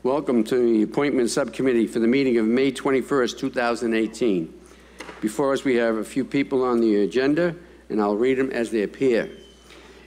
Welcome to the Appointment Subcommittee for the meeting of May 21st, 2018. Before us, we have a few people on the agenda, and I'll read them as they appear.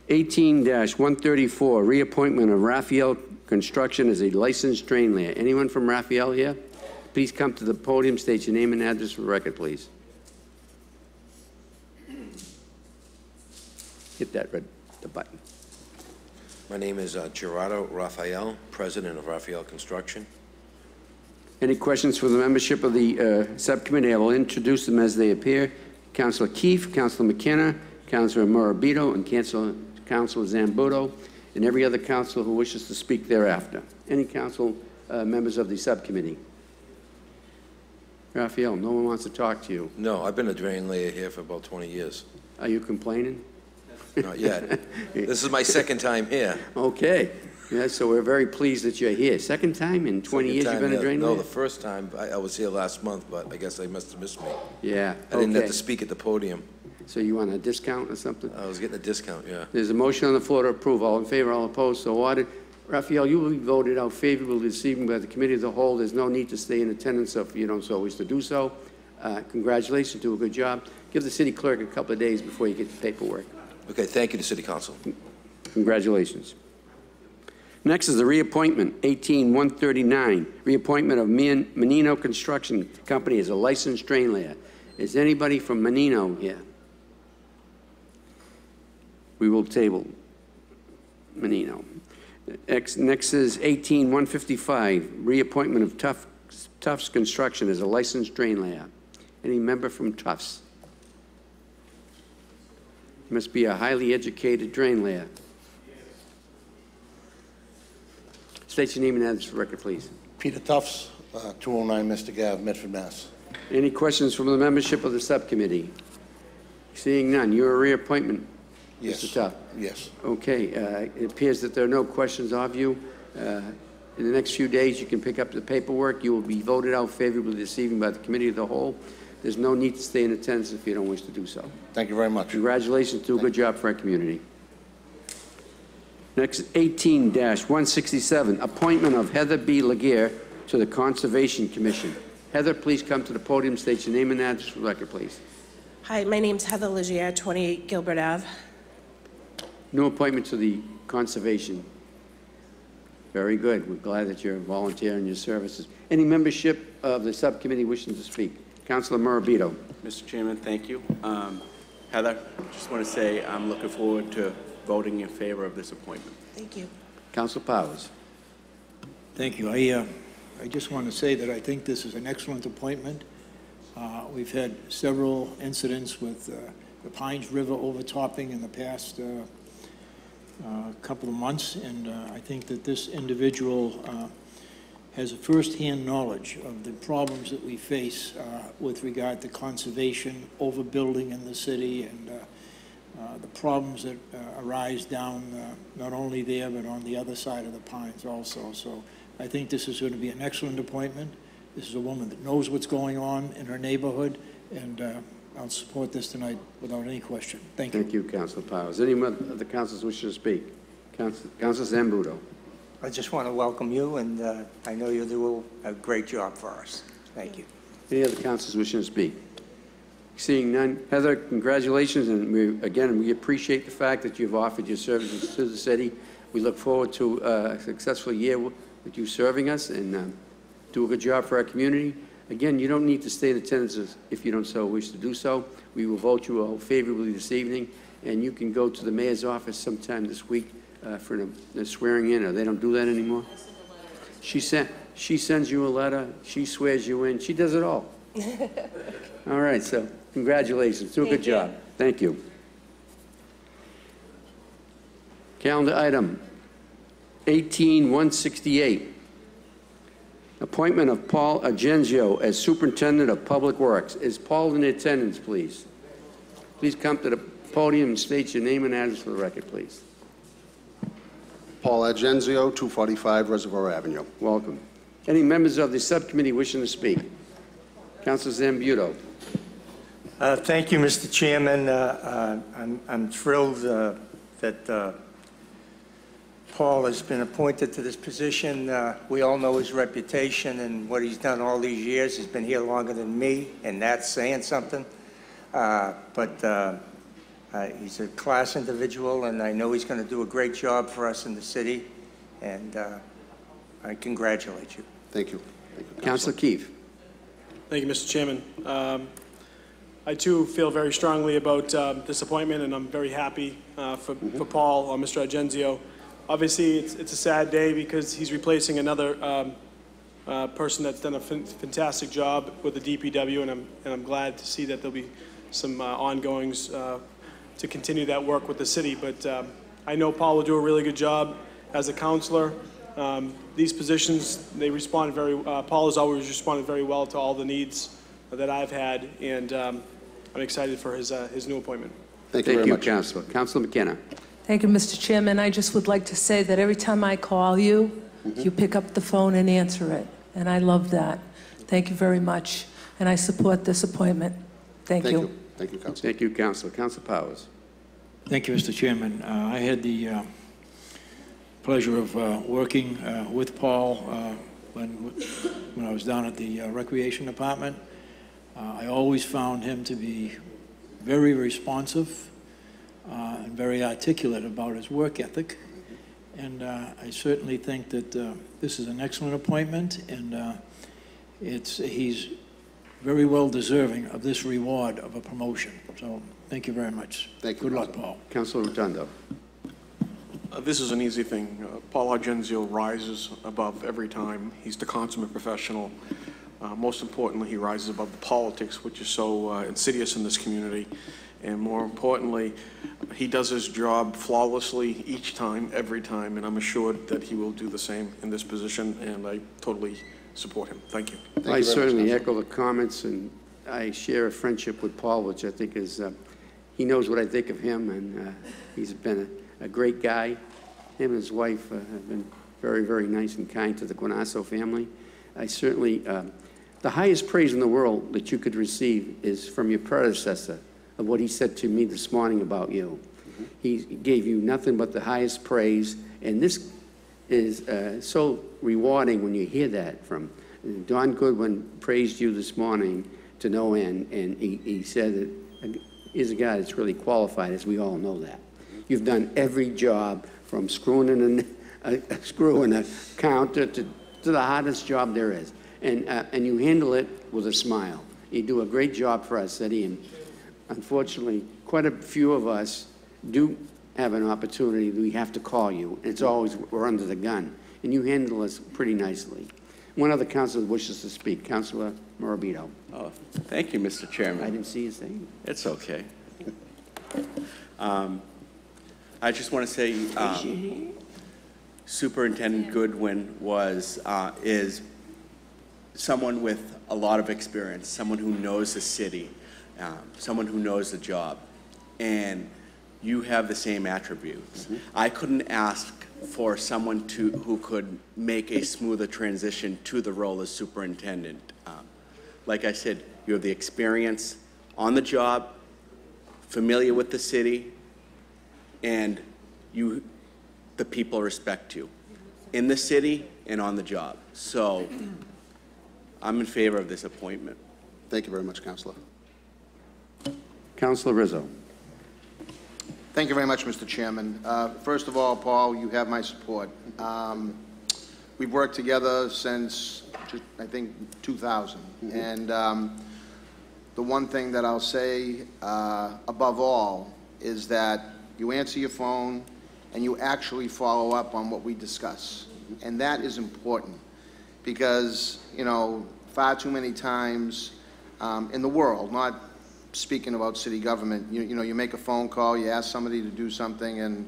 18-134, reappointment of Raphael Construction as a licensed drain layer. Anyone from Raphael here? Please come to the podium, state your name and address for the record, please. Hit that the button. My name is Gerardo Raphael, president of Raphael Construction. Any questions for the membership of the subcommittee? I will introduce them as they appear. Councilor Keefe, Councilor McKenna, Councilor Morabito, and Councilor Zambuto, and every other councilor who wishes to speak thereafter. Any council members of the subcommittee? Raphael, no one wants to talk to you. No, I've been a drain layer here for about 20 years. Are you complaining? Not yet. This is my second time here. Okay. Yeah, so we're very pleased that you're here. Second time in 20 years you've been a drain layer? No, the first time, I was here last month, but I guess I must have missed me. Yeah, I didn't have to speak at the podium. So you want a discount or something? I was getting a discount, yeah. There's a motion on the floor to approve. All in favor, all opposed, so ordered. Raphael, you will be voted out favorably this evening by the committee of the whole. There's no need to stay in attendance if you don't so wish to do so. Congratulations, do a good job. Give the city clerk a couple of days before you get the paperwork. Okay, thank you to City Council. Congratulations. Next is the reappointment, 18-139, reappointment of Menino Construction Company as a licensed drain layer. Is anybody from Menino here? We will table Menino. Next is 18-155, reappointment of Tufts Construction as a licensed drain layer. Any member from Tufts? Must be a highly educated drain layer. State your name and address for the record, please. Peter Tufts, 209 Mystic Ave, Medford, Mass. Any questions from the membership of the subcommittee? Seeing none, you're a reappointment, Yes. Mr. Tuft. Yes. Okay, it appears that there are no questions of you. In the next few days, you can pick up the paperwork. You will be voted out favorably this evening by the committee of the whole. There's no need to stay in attendance if you don't wish to do so. Thank you very much. Congratulations, do a good job for our community. Next, 18-167, appointment of Heather B. Laguerre to the Conservation Commission. Heather, please come to the podium, state your name and address for the record, please. Hi, my name's Heather Laguerre, 28 Gilbert Ave. New appointment to the Conservation. Very good. We're glad that you're volunteering your services. Any membership of the subcommittee wishing to speak? Councilor Morabito. Mr. Chairman, thank you. Heather, just want to say I'm looking forward to voting in favor of this appointment. Thank you. Councilor Powers. Thank you. I just want to say that I think this is an excellent appointment. We've had several incidents with the Pines River overtopping in the past couple of months, and I think that this individual has a first-hand knowledge of the problems that we face with regard to conservation, overbuilding in the city, and the problems that arise down not only there but on the other side of the Pines also. So I think this is going to be an excellent appointment. This is a woman that knows what's going on in her neighborhood, and I'll support this tonight without any question. Thank you. Thank you, Councilor Powers. Any of the councilors wishing to speak? Councilor Zambuto. I just want to welcome you, and I know you'll do a great job for us. Thank you. Any other councilors wishing to speak? Seeing none. Heather, congratulations, and we appreciate the fact that you've offered your services to the city. We look forward to a successful year with you serving us, and do a good job for our community. Again, you don't need to stay in attendance if you don't so wish to do so. We will vote you out favorably this evening, and you can go to the mayor's office sometime this week for the swearing in, or they don't do that anymore? She sends you a letter, she swears you in, she does it all. All right, so congratulations, do a good job. Thank you. Calendar item 18-168. Appointment of Paul Agenzio as Superintendent of Public Works. Is Paul in attendance, please? Please come to the podium and state your name and address for the record, please. Paul Agenzio, 245 Reservoir Avenue. Welcome. Any members of the subcommittee wishing to speak? Councilor Zambuto. Thank you, Mr. Chairman. I'm thrilled that Paul has been appointed to this position. We all know his reputation and what he's done all these years. He's been here longer than me, and that's saying something. He's a class individual, and I know he's going to do a great job for us in the city, and I congratulate you. Thank you. Thank you, Councilor Keefe. Thank you, Mr. Chairman. I too feel very strongly about this appointment, and I'm very happy for Paul or Mr. Argenzio. Obviously, it's a sad day because he's replacing another person that's done a fantastic job with the DPW, and I'm glad to see that there'll be some ongoings to continue that work with the city. But I know Paul will do a really good job as a counselor. These positions, they respond Paul has always responded very well to all the needs that I've had, and I'm excited for his new appointment. Thank you very much. Councilor. Councilor McKenna. Thank you, Mr. Chairman. I just would like to say that every time I call you, you pick up the phone and answer it, and I love that. Thank you very much, and I support this appointment. Thank you. Thank you, Councilor. Thank you, Councilor. Councilor Powers. Thank you, Mr. Chairman. I had the pleasure of working with Paul when I was down at the Recreation Department. I always found him to be very responsive and very articulate about his work ethic. And I certainly think that this is an excellent appointment, and he's very well deserving of this reward of a promotion. So thank you very much. Thank you, Good luck, Paul. Councilor Rotundo. This is an easy thing. Paul Argenzio rises above every time. He's the consummate professional. Most importantly, he rises above the politics, which is so insidious in this community. And more importantly, he does his job flawlessly each time, every time, and I'm assured that he will do the same in this position, and I totally support him. Thank you. I certainly echo the comments, and I share a friendship with Paul, which I think is, he knows what I think of him, and he's been a great guy. Him and his wife have been very, very nice and kind to the Guanasso family. I certainly, the highest praise in the world that you could receive is from your predecessor, of what he said to me this morning about you. He gave you nothing but the highest praise, and this is so rewarding when you hear that from Don Goodwin. Praised you this morning to no end, and he said that he's a guy that's really qualified, as we all know that. You've done every job from screwing in a screw in a counter to the hardest job there is, and you handle it with a smile. You do a great job for our city, and unfortunately, quite a few of us do have an opportunity. We have to call you. It's always, we're under the gun. And you handle us pretty nicely. One other councilor wishes to speak. Councilor Morabito. Oh, thank you, Mr. Chairman. I didn't see his name. It's okay. I just want to say Superintendent Goodwin is someone with a lot of experience, someone who knows the city, someone who knows the job, and you have the same attributes. I couldn't ask for someone who could make a smoother transition to the role as superintendent. Like I said, you have the experience on the job, familiar with the city, and the people respect you in the city and on the job. So I'm in favor of this appointment. Thank you very much, Councilor. Councilor Rizzo. Thank you very much, Mr. Chairman. First of all, Paul, you have my support. We've worked together since, I think, 2000. And the one thing that I'll say above all is that you answer your phone and you actually follow up on what we discuss. And that is important because, you know, far too many times in the world, not speaking about city government, you know, you make a phone call, you ask somebody to do something, and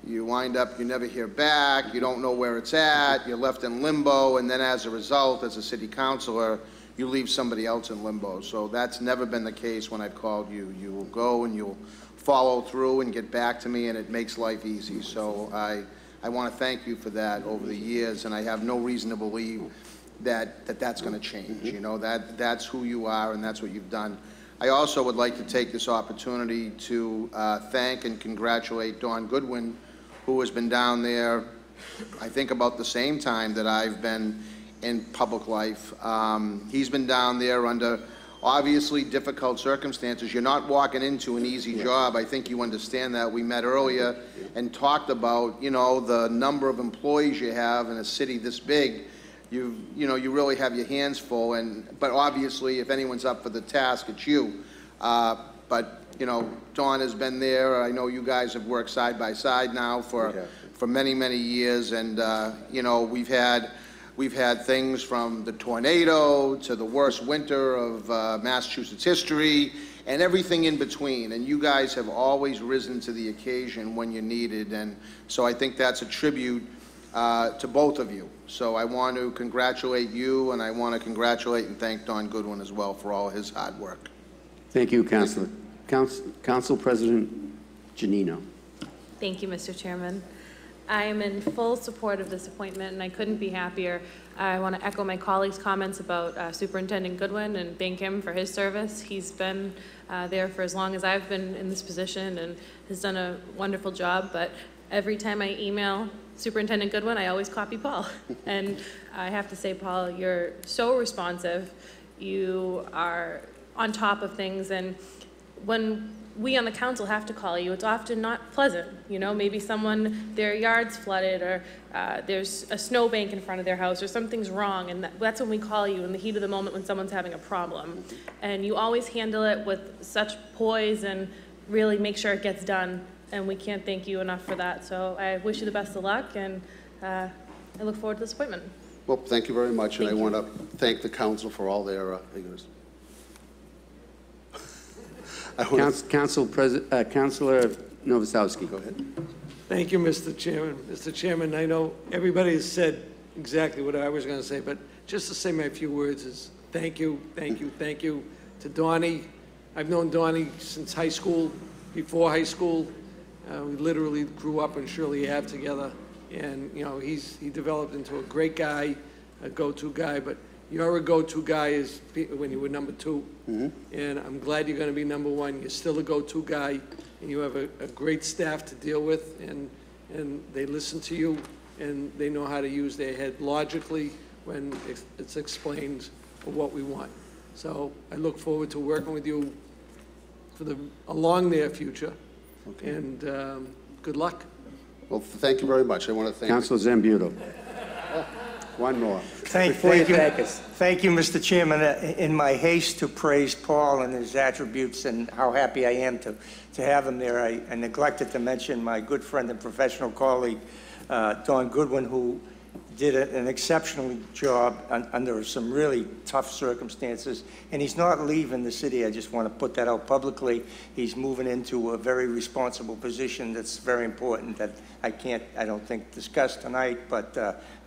you wind up, you never hear back, you don't know where it's at, you're left in limbo, and then as a result, as a city councilor, you leave somebody else in limbo. So that's never been the case when I've called you. You will go and you'll follow through and get back to me, and it makes life easy. So I want to thank you for that over the years, and I have no reason to believe that's going to change. You know, that's who you are, and that's what you've done. I also would like to take this opportunity to thank and congratulate Don Goodwin, who has been down there, I think about the same time that I've been in public life. He's been down there under obviously difficult circumstances. You're not walking into an easy job. I think you understand that. We met earlier and talked about, you know, the number of employees you have in a city this big. You really have your hands full, but obviously if anyone's up for the task, it's you. But, you know, Don has been there. I know you guys have worked side by side now for many, many years, and, you know, we've had things from the tornado to the worst winter of Massachusetts history and everything in between. And you guys have always risen to the occasion when you needed. And so I think that's a tribute to both of you. So I want to congratulate you, and I want to congratulate and thank Don Goodwin as well for all his hard work. Thank you, Councilor. Council President Janino. Thank you, Mr. Chairman. I am in full support of this appointment, and I couldn't be happier. I want to echo my colleagues' comments about Superintendent Goodwin and thank him for his service. He's been there for as long as I've been in this position and has done a wonderful job, but every time I email Superintendent Goodwin, I always copy Paul. And I have to say, Paul, you're so responsive. You are on top of things, and when we on the council have to call you, it's often not pleasant. You know, maybe their yard's flooded, or there's a snowbank in front of their house, or something's wrong, and that's when we call you in the heat of the moment when someone's having a problem. And you always handle it with such poise and really make sure it gets done, and we can't thank you enough for that. So I wish you the best of luck, and I look forward to this appointment. Well, thank you very much, and I want to thank the council for all their Councilor Novoselsky. Go ahead. Thank you, Mr. Chairman. Mr. Chairman, I know everybody has said exactly what I was going to say, but just to say my few words is thank you, thank you, thank you to Donnie. I've known Donnie since high school, before high school. We literally grew up in Shirley Ave together, and you know he developed into a great guy, a go-to guy. But you're a go-to guy when you were number 2, and I'm glad you're going to be number 1. You're still a go-to guy, and you have a great staff to deal with, and they listen to you, and they know how to use their head logically when it's explained for what we want. So I look forward to working with you for a long near future, and good luck. Well, thank you very much. I want to thank Councilor Zambudo. One more. Thank you, Mr. Chairman. In my haste to praise Paul and his attributes and how happy I am to have him there, I neglected to mention my good friend and professional colleague, Don Goodwin, who did an exceptional job under some really tough circumstances. And he's not leaving the city. I just want to put that out publicly. He's moving into a very responsible position that's very important that I don't think, discuss tonight, but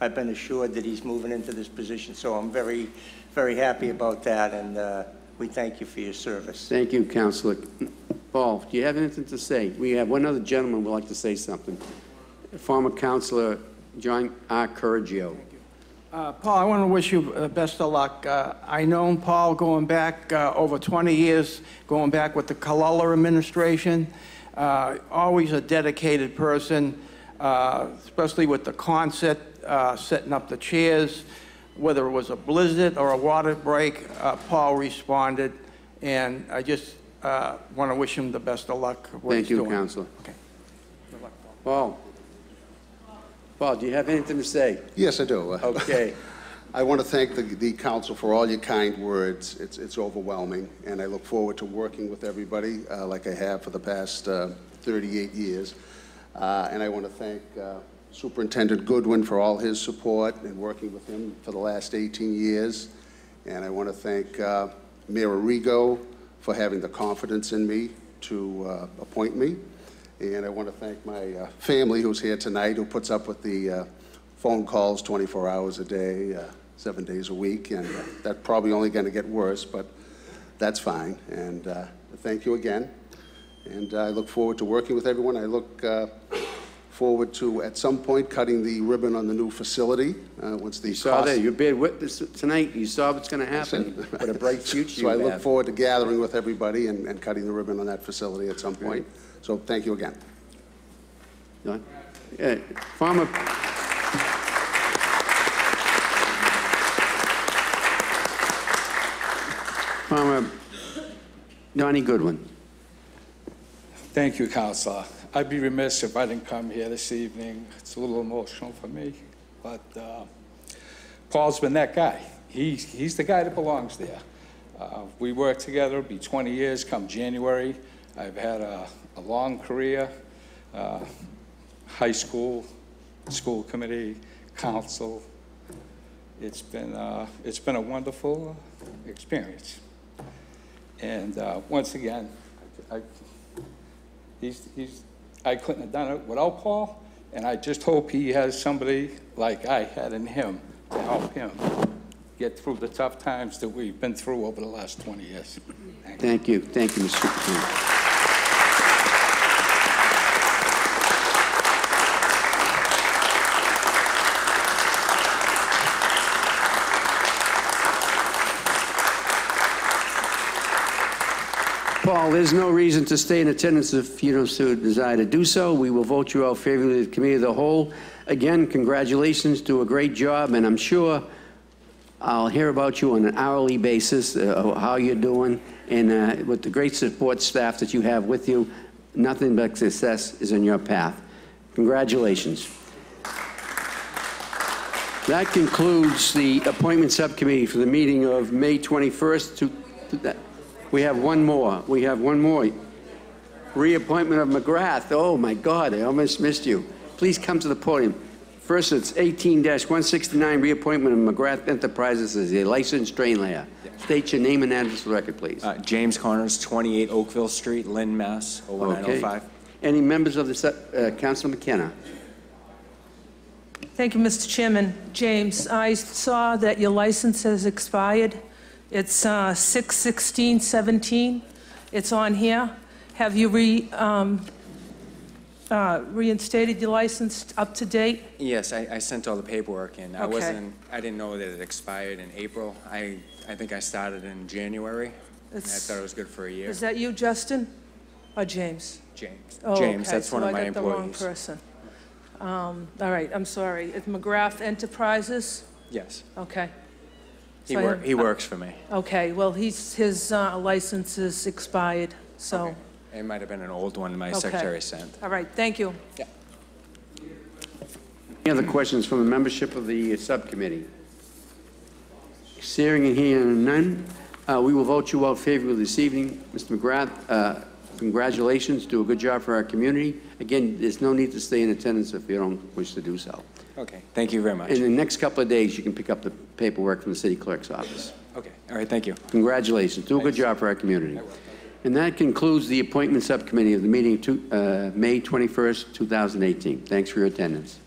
I've been assured that he's moving into this position. So I'm very, very happy about that, and we thank you for your service. Thank you, Councilor. Paul, do you have anything to say? We have one other gentleman who would like to say something. Former Councilor John R. Corriggio. Paul, I want to wish you the best of luck. I known Paul going back over 20 years, going back with the Colella administration. Always a dedicated person, especially with the concert, setting up the chairs. Whether it was a blizzard or a water break, Paul responded. And I just want to wish him the best of luck. Thank you, Councilor. Okay. Good luck, Paul. Paul, do you have anything to say? Yes, I do. Okay. I want to thank the council for all your kind words. It's overwhelming, and I look forward to working with everybody like I have for the past 38 years. And I want to thank Superintendent Goodwin for all his support and working with him for the last 18 years. And I want to thank Mayor Arrigo for having the confidence in me to appoint me. And I want to thank my family who's here tonight, who puts up with the phone calls 24 hours a day, 7 days a week. And that's probably only going to get worse, but that's fine. And thank you again. And I look forward to working with everyone. I look forward to, at some point, cutting the ribbon on the new facility. Once the You saw that. You bear witness tonight. You saw what's going to happen. What a bright future So I you look have. forward to gathering with everybody and cutting the ribbon on that facility at some point. So thank you again. John? Farmer Donnie Goodwin. Thank you, Counselor. I'd be remiss if I didn't come here this evening. It's a little emotional for me, but Paul's been that guy. He's the guy that belongs there. We worked together, it'll be 20 years come January. I've had a long career, high school, school committee, council. It's been a wonderful experience. And once again, I couldn't have done it without Paul, and I just hope he has somebody like I had in him to help him get through the tough times that we've been through over the last 20 years. Thank you. Thank you, Mr. Superintendent. Paul, there's no reason to stay in attendance if you don't so desire to do so. We will vote you out favorably to the Committee of the Whole. Again, congratulations, do a great job, and I'm sure I'll hear about you on an hourly basis, how you're doing, and with the great support staff that you have with you, nothing but success is in your path. Congratulations. That concludes the appointment subcommittee for the meeting of May 21st. We have one more. We have one more. Reappointment of McGrath. Oh, my God, I almost missed you. Please come to the podium. First, it's 18-169, reappointment of McGrath Enterprises as a licensed drain layer. State your name and address for the record, please. James Connors, 28 Oakville Street, Lynn, Mass. 01905. Okay. Any members of the Councilor McKenna? Thank you, Mr. Chairman. James, I saw that your license has expired. It's 6/16/17. It's on here. Have you reinstated your license up to date? Yes, I sent all the paperwork in. Okay. I didn't know that it expired in April. I think I started in January. And I thought it was good for a year. Is that you, Justin, or James? James. Oh, James, okay. that's one of my employees. So I got the wrong person. All right, I'm sorry. It's McGrath Enterprises? Yes. Okay. He works for me. Okay, well, his license is expired, so. Okay. It might have been an old one my Okay. secretary sent. All right, thank you. Yeah. Any other questions from the membership of the subcommittee? Seeing and hearing none, we will vote you out favorably this evening. Mr. McGrath, congratulations. Do a good job for our community. Again, there's no need to stay in attendance if you don't wish to do so. Okay, thank you very much. In the next couple of days, you can pick up the paperwork from the city clerk's office. Okay, all right, thank you. Congratulations. Do a good job for our community. And that concludes the appointment subcommittee of the meeting May 21st, 2018. Thanks for your attendance.